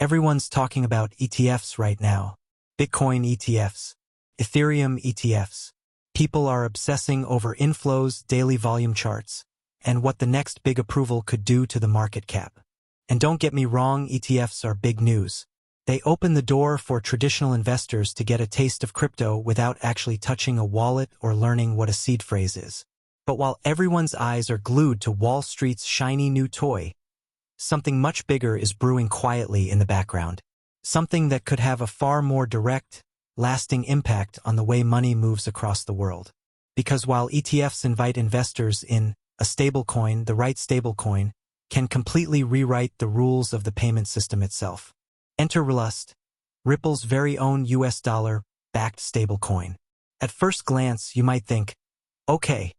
Everyone's talking about ETFs right now. Bitcoin ETFs, Ethereum ETFs. People are obsessing over inflows, daily volume charts, and what the next big approval could do to the market cap. And don't get me wrong, ETFs are big news. They open the door for traditional investors to get a taste of crypto without actually touching a wallet or learning what a seed phrase is. But while everyone's eyes are glued to Wall Street's shiny new toy, something much bigger is brewing quietly in the background. Something that could have a far more direct, lasting impact on the way money moves across the world. Because while ETFs invite investors in, a stablecoin, the right stablecoin, can completely rewrite the rules of the payment system itself. Enter RLUSD, Ripple's very own US dollar-backed stablecoin. At first glance, you might think, okay,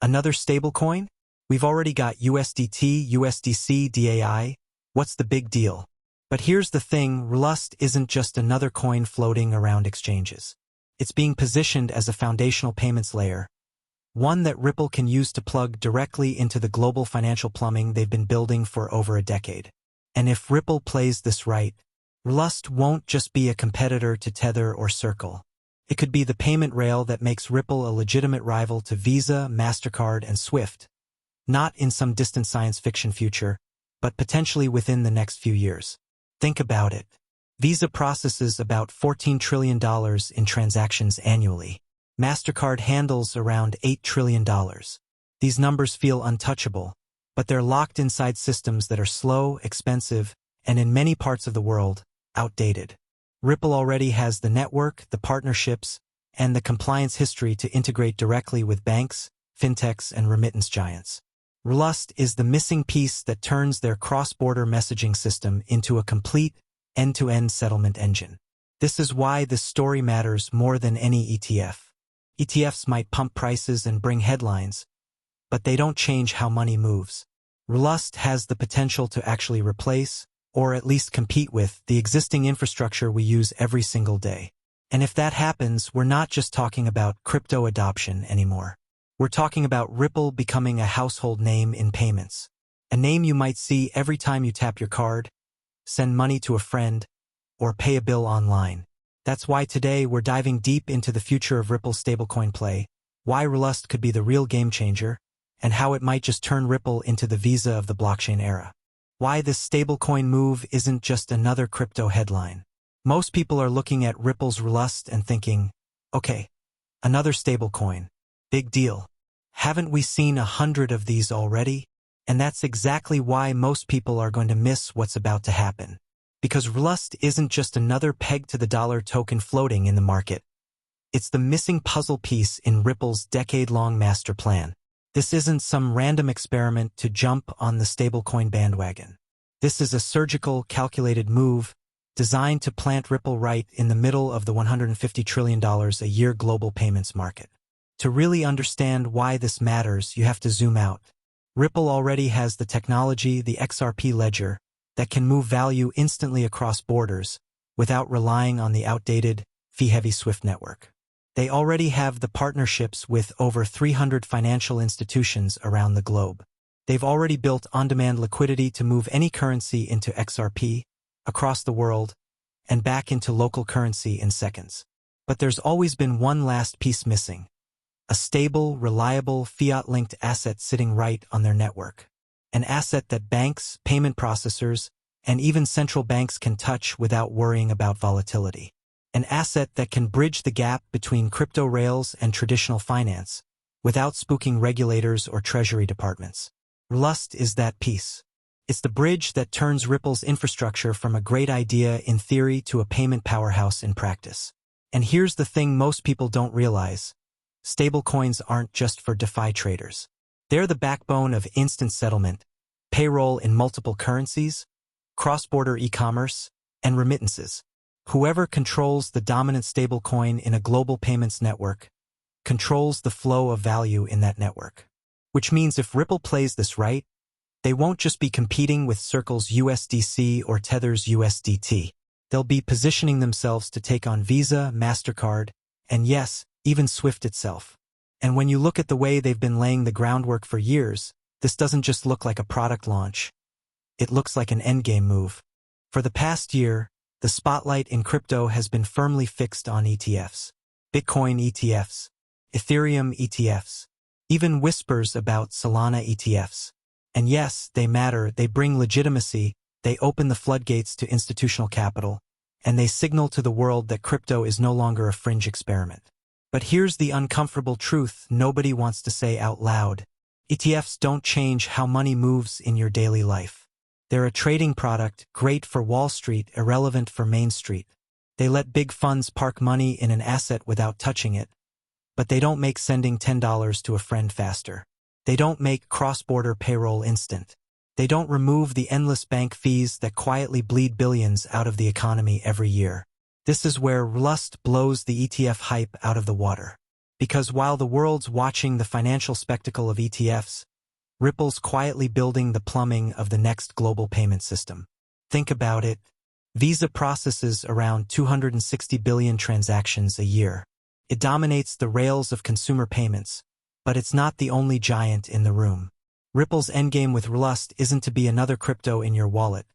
another stablecoin? We've already got USDT, USDC, DAI. What's the big deal? But here's the thing, RLUSD isn't just another coin floating around exchanges. It's being positioned as a foundational payments layer, one that Ripple can use to plug directly into the global financial plumbing they've been building for over a decade. And if Ripple plays this right, RLUSD won't just be a competitor to Tether or Circle. It could be the payment rail that makes Ripple a legitimate rival to Visa, MasterCard, and Swift, not in some distant science fiction future, but potentially within the next few years. Think about it. Visa processes about $14 trillion in transactions annually. MasterCard handles around $8 trillion. These numbers feel untouchable, but they're locked inside systems that are slow, expensive, and in many parts of the world, outdated. Ripple already has the network, the partnerships, and the compliance history to integrate directly with banks, fintechs, and remittance giants. RLUSD is the missing piece that turns their cross-border messaging system into a complete, end-to-end settlement engine. This is why this story matters more than any ETF. ETFs might pump prices and bring headlines, but they don't change how money moves. RLUSD has the potential to actually replace, or at least compete with, the existing infrastructure we use every single day. And if that happens, we're not just talking about crypto adoption anymore. We're talking about Ripple becoming a household name in payments. A name you might see every time you tap your card, send money to a friend, or pay a bill online. That's why today we're diving deep into the future of Ripple's stablecoin play, why RLUSD could be the real game changer, and how it might just turn Ripple into the Visa of the blockchain era. Why this stablecoin move isn't just another crypto headline. Most people are looking at Ripple's RLUSD and thinking, okay, another stablecoin. Big deal. Haven't we seen 100 of these already? And that's exactly why most people are going to miss what's about to happen. Because RLUSD isn't just another peg to the dollar token floating in the market. It's the missing puzzle piece in Ripple's decade-long master plan. This isn't some random experiment to jump on the stablecoin bandwagon. This is a surgical, calculated move designed to plant Ripple right in the middle of the $150 trillion a year global payments market. To really understand why this matters, you have to zoom out. Ripple already has the technology, the XRP ledger, that can move value instantly across borders without relying on the outdated, fee-heavy Swift network. They already have the partnerships with over 300 financial institutions around the globe. They've already built on-demand liquidity to move any currency into XRP, across the world, and back into local currency in seconds. But there's always been one last piece missing. A stable, reliable, fiat-linked asset sitting right on their network. An asset that banks, payment processors, and even central banks can touch without worrying about volatility. An asset that can bridge the gap between crypto rails and traditional finance, without spooking regulators or treasury departments. RLUSD is that piece. It's the bridge that turns Ripple's infrastructure from a great idea in theory to a payment powerhouse in practice. And here's the thing most people don't realize. Stablecoins aren't just for DeFi traders. They're the backbone of instant settlement, payroll in multiple currencies, cross-border e-commerce, and remittances. Whoever controls the dominant stablecoin in a global payments network controls the flow of value in that network. Which means if Ripple plays this right, they won't just be competing with Circle's USDC or Tether's USDT. They'll be positioning themselves to take on Visa, MasterCard, and yes, even Swift itself. And when you look at the way they've been laying the groundwork for years, this doesn't just look like a product launch. It looks like an endgame move. For the past year, the spotlight in crypto has been firmly fixed on ETFs. Bitcoin ETFs, Ethereum ETFs, even whispers about Solana ETFs. And yes, they matter, they bring legitimacy, they open the floodgates to institutional capital, and they signal to the world that crypto is no longer a fringe experiment. But here's the uncomfortable truth nobody wants to say out loud. ETFs don't change how money moves in your daily life. They're a trading product, great for Wall Street, irrelevant for Main Street. They let big funds park money in an asset without touching it. But they don't make sending $10 to a friend faster. They don't make cross-border payroll instant. They don't remove the endless bank fees that quietly bleed billions out of the economy every year. This is where RLUSD blows the ETF hype out of the water. Because while the world's watching the financial spectacle of ETFs, Ripple's quietly building the plumbing of the next global payment system. Think about it. Visa processes around 260 billion transactions a year. It dominates the rails of consumer payments, but it's not the only giant in the room. Ripple's endgame with RLUSD isn't to be another crypto in your wallet.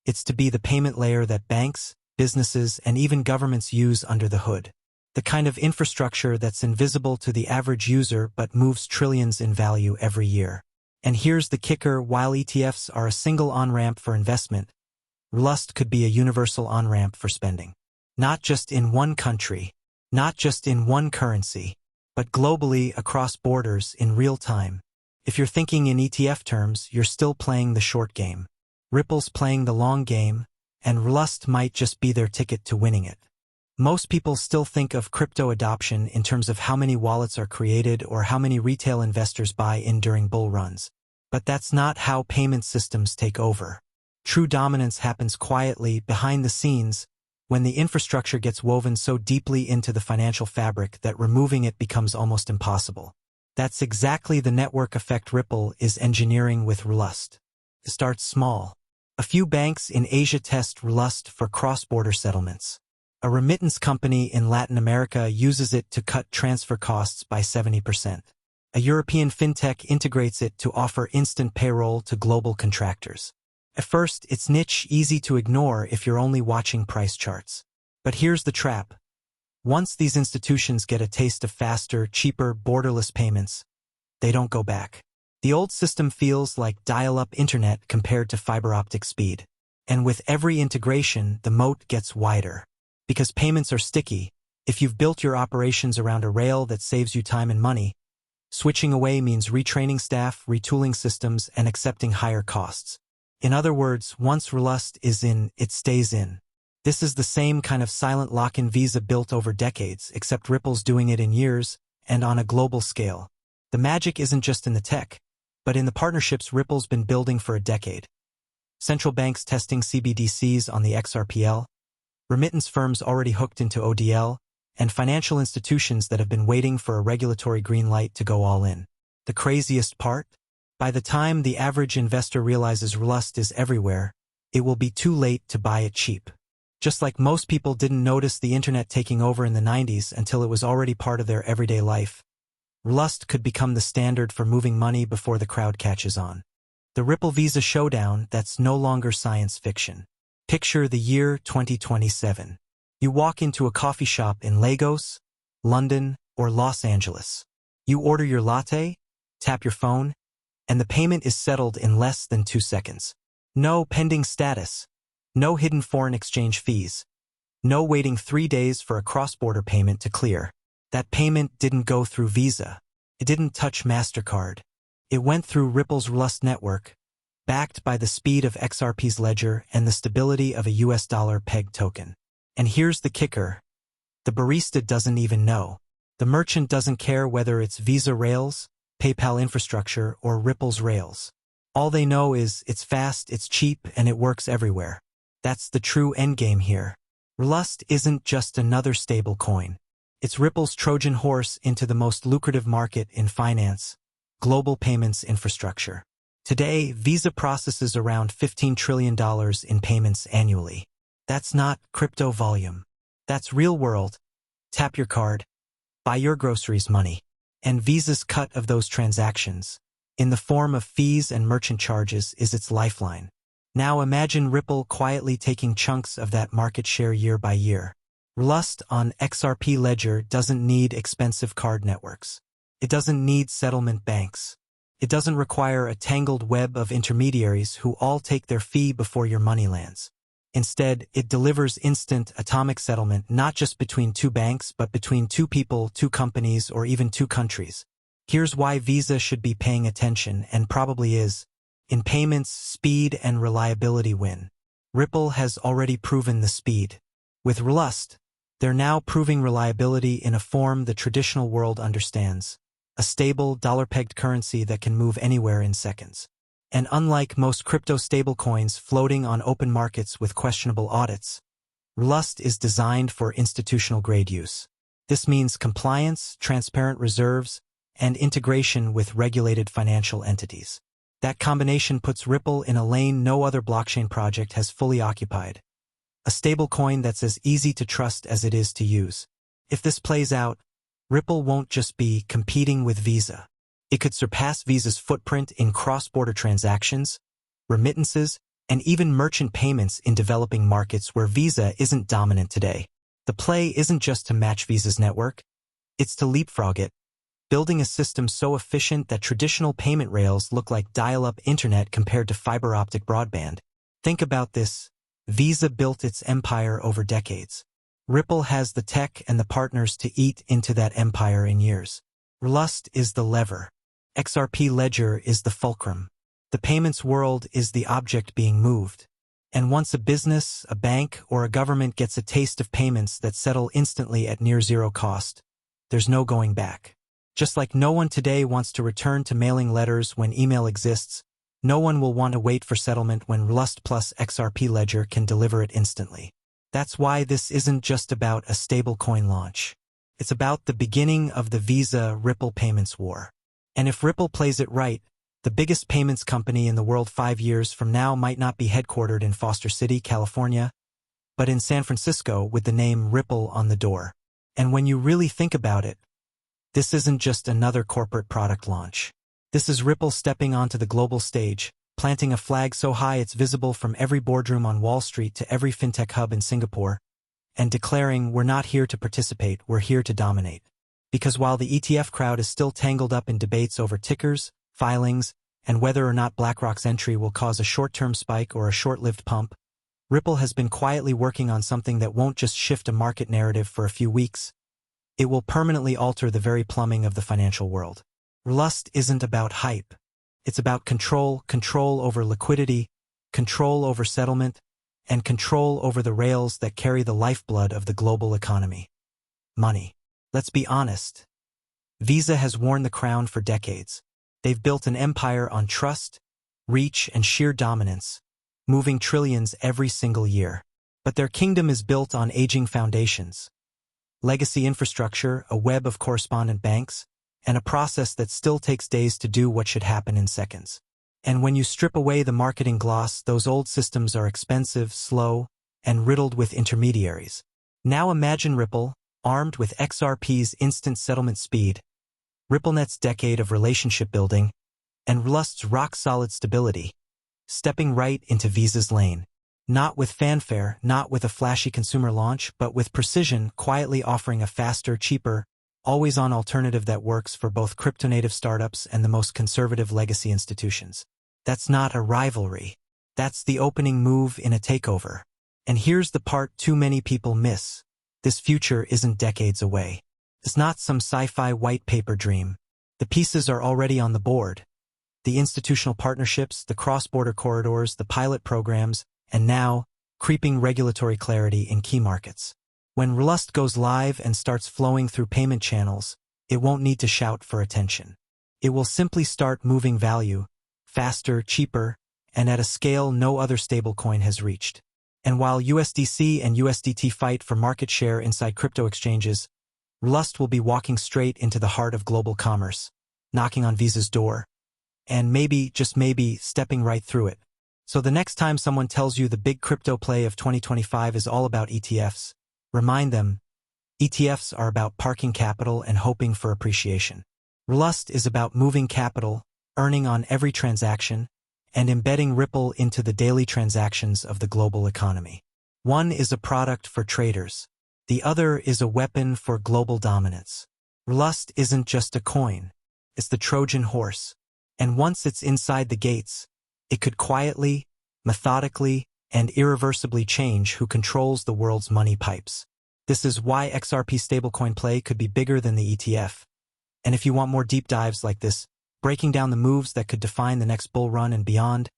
It's to be the payment layer that banks, businesses, and even governments use under the hood. The kind of infrastructure that's invisible to the average user but moves trillions in value every year. And here's the kicker, while ETFs are a single on-ramp for investment, RLUSD could be a universal on-ramp for spending. Not just in one country, not just in one currency, but globally across borders in real time. If you're thinking in ETF terms, you're still playing the short game. Ripple's playing the long game, and RLUSD might just be their ticket to winning it. Most people still think of crypto adoption in terms of how many wallets are created or how many retail investors buy in during bull runs. But that's not how payment systems take over. True dominance happens quietly, behind the scenes, when the infrastructure gets woven so deeply into the financial fabric that removing it becomes almost impossible. That's exactly the network effect Ripple is engineering with RLUSD. It starts small. A few banks in Asia test RLUSD for cross-border settlements. A remittance company in Latin America uses it to cut transfer costs by 70%. A European fintech integrates it to offer instant payroll to global contractors. At first, it's niche, easy to ignore if you're only watching price charts. But here's the trap. Once these institutions get a taste of faster, cheaper, borderless payments, they don't go back. The old system feels like dial-up internet compared to fiber optic speed. And with every integration, the moat gets wider. Because payments are sticky, if you've built your operations around a rail that saves you time and money, switching away means retraining staff, retooling systems, and accepting higher costs. In other words, once RLUSD is in, it stays in. This is the same kind of silent lock-in Visa built over decades, except Ripple's doing it in years and on a global scale. The magic isn't just in the tech, but in the partnerships Ripple's been building for a decade. Central banks testing CBDCs on the XRPL, remittance firms already hooked into ODL, and financial institutions that have been waiting for a regulatory green light to go all in. The craziest part? By the time the average investor realizes RLUSD is everywhere, it will be too late to buy it cheap. Just like most people didn't notice the internet taking over in the 90s until it was already part of their everyday life, RLUSD could become the standard for moving money before the crowd catches on. The Ripple Visa showdown that's no longer science fiction. Picture the year 2027. You walk into a coffee shop in Lagos, London, or Los Angeles. You order your latte, tap your phone, and the payment is settled in less than 2 seconds. No pending status. No hidden foreign exchange fees. No waiting 3 days for a cross-border payment to clear. That payment didn't go through Visa. It didn't touch MasterCard. It went through Ripple's RLUSD network, backed by the speed of XRP's ledger and the stability of a US dollar peg token. And here's the kicker. The barista doesn't even know. The merchant doesn't care whether it's Visa rails, PayPal infrastructure, or Ripple's rails. All they know is it's fast, it's cheap, and it works everywhere. That's the true endgame here. RLUSD isn't just another stablecoin. It's Ripple's Trojan horse into the most lucrative market in finance, global payments infrastructure. Today, Visa processes around $15 trillion in payments annually. That's not crypto volume. That's real world. Tap your card, buy your groceries money. And Visa's cut of those transactions, in the form of fees and merchant charges, is its lifeline. Now imagine Ripple quietly taking chunks of that market share year by year. RLUSD on XRP Ledger doesn't need expensive card networks. It doesn't need settlement banks. It doesn't require a tangled web of intermediaries who all take their fee before your money lands. Instead, it delivers instant atomic settlement not just between two banks but between two people, two companies, or even two countries. Here's why Visa should be paying attention, and probably is. In payments, speed and reliability win. Ripple has already proven the speed. With RLUSD, they're now proving reliability in a form the traditional world understands. A stable, dollar-pegged currency that can move anywhere in seconds. And unlike most crypto stablecoins floating on open markets with questionable audits, RLUSD is designed for institutional-grade use. This means compliance, transparent reserves, and integration with regulated financial entities. That combination puts Ripple in a lane no other blockchain project has fully occupied. A stablecoin that's as easy to trust as it is to use. If this plays out, Ripple won't just be competing with Visa. It could surpass Visa's footprint in cross-border transactions, remittances, and even merchant payments in developing markets where Visa isn't dominant today. The play isn't just to match Visa's network, it's to leapfrog it, building a system so efficient that traditional payment rails look like dial-up internet compared to fiber-optic broadband. Think about this. Visa built its empire over decades. Ripple has the tech and the partners to eat into that empire in years. RLUSD is the lever. XRP Ledger is the fulcrum. The payments world is the object being moved. And once a business, a bank, or a government gets a taste of payments that settle instantly at near zero cost, there's no going back. Just like no one today wants to return to mailing letters when email exists, no one will want to wait for settlement when RLUSD plus XRP Ledger can deliver it instantly. That's why this isn't just about a stablecoin launch. It's about the beginning of the Visa-Ripple payments war. And if Ripple plays it right, the biggest payments company in the world 5 years from now might not be headquartered in Foster City, California, but in San Francisco with the name Ripple on the door. And when you really think about it, this isn't just another corporate product launch. This is Ripple stepping onto the global stage, planting a flag so high it's visible from every boardroom on Wall Street to every fintech hub in Singapore, and declaring, we're not here to participate, we're here to dominate. Because while the ETF crowd is still tangled up in debates over tickers, filings, and whether or not BlackRock's entry will cause a short-term spike or a short-lived pump, Ripple has been quietly working on something that won't just shift a market narrative for a few weeks. It will permanently alter the very plumbing of the financial world. RLUSD isn't about hype. It's about control over liquidity, control over settlement, and control over the rails that carry the lifeblood of the global economy. Money. Let's be honest. Visa has worn the crown for decades. They've built an empire on trust, reach, and sheer dominance, moving trillions every single year. But their kingdom is built on aging foundations. Legacy infrastructure, a web of correspondent banks, and a process that still takes days to do what should happen in seconds. And when you strip away the marketing gloss, those old systems are expensive, slow, and riddled with intermediaries. Now imagine Ripple, armed with XRP's instant settlement speed, RippleNet's decade of relationship building, and RLUSD's rock-solid stability, stepping right into Visa's lane. Not with fanfare, not with a flashy consumer launch, but with precision, quietly offering a faster, cheaper, always-on alternative that works for both crypto-native startups and the most conservative legacy institutions. That's not a rivalry. That's the opening move in a takeover. And here's the part too many people miss. This future isn't decades away. It's not some sci-fi white paper dream. The pieces are already on the board. The institutional partnerships, the cross-border corridors, the pilot programs, and now, creeping regulatory clarity in key markets. When RLUSD goes live and starts flowing through payment channels, it won't need to shout for attention. It will simply start moving value, faster, cheaper, and at a scale no other stablecoin has reached. And while USDC and USDT fight for market share inside crypto exchanges, RLUSD will be walking straight into the heart of global commerce, knocking on Visa's door, and maybe, just maybe, stepping right through it. So the next time someone tells you the big crypto play of 2025 is all about ETFs, remind them, ETFs are about parking capital and hoping for appreciation. RLUSD is about moving capital, earning on every transaction, and embedding Ripple into the daily transactions of the global economy. One is a product for traders. The other is a weapon for global dominance. RLUSD isn't just a coin. It's the Trojan horse. And once it's inside the gates, it could quietly, methodically, and irreversibly change who controls the world's money pipes. This is why XRP stablecoin play could be bigger than the ETF. And if you want more deep dives like this, breaking down the moves that could define the next bull run and beyond,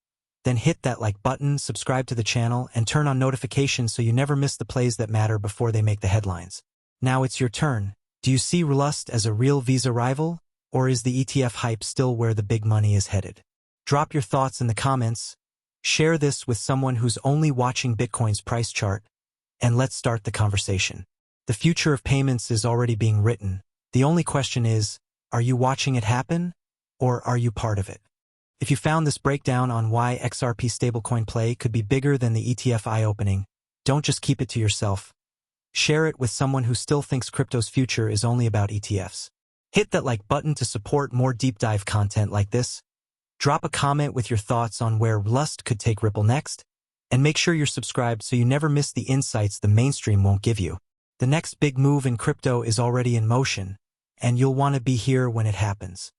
then hit that like button, subscribe to the channel, and turn on notifications so you never miss the plays that matter before they make the headlines. Now it's your turn. Do you see RLUSD as a real Visa rival, or is the ETF hype still where the big money is headed? Drop your thoughts in the comments, share this with someone who's only watching Bitcoin's price chart, and let's start the conversation. The future of payments is already being written. The only question is, are you watching it happen, or are you part of it? If you found this breakdown on why XRP stablecoin play could be bigger than the ETF eye-opening, don't just keep it to yourself. Share it with someone who still thinks crypto's future is only about ETFs. Hit that like button to support more deep dive content like this. Drop a comment with your thoughts on where RLUSD could take Ripple next, and make sure you're subscribed so you never miss the insights the mainstream won't give you. The next big move in crypto is already in motion, and you'll want to be here when it happens.